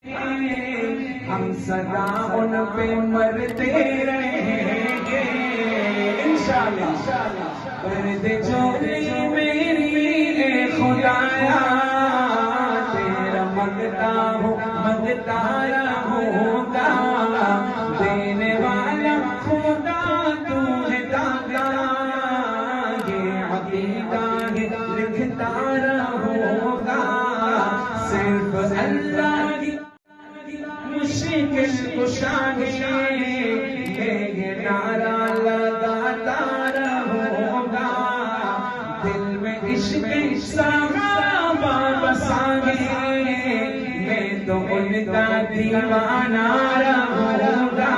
ہم سدا ان پہ مرتے رہیں گے انشاءاللہ پرد جوڑی میری اے خدایا تیرا مانگتا رہوں گا دینے والا خدا تو ہے داتا یہ عقیدہ لکھتا رہوں گا صرف اللہ کی مشکل کشا یہ نعرہ لگاتا رہوں گا دل میں عشق صحابہ بسا میں تو ان کا دیوانہ رہوں گا